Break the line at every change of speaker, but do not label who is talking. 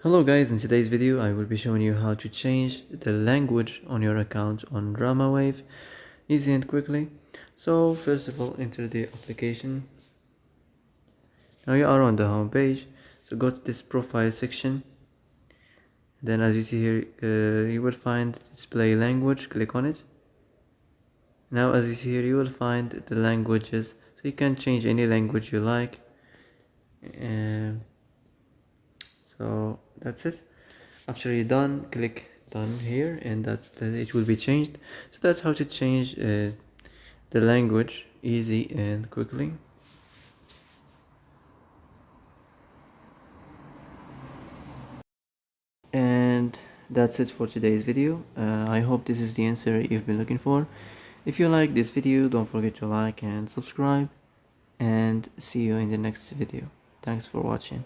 Hello guys, in today's video I will be showing you how to change the language on your account on Dramawave easy and quickly. So first of all, enter the application. Now you are on the home page, so go to this profile section. Then as you see here, you will find display language, click on it. Now as you see here, you will find the languages, so you can change any language you like. So that's it. After you're done, click done here, and it will be changed. So that's how to change the language easy and quickly. And that's it for today's video. I hope this is the answer you've been looking for. If you like this video, don't forget to like and subscribe, and see you in the next video. Thanks for watching.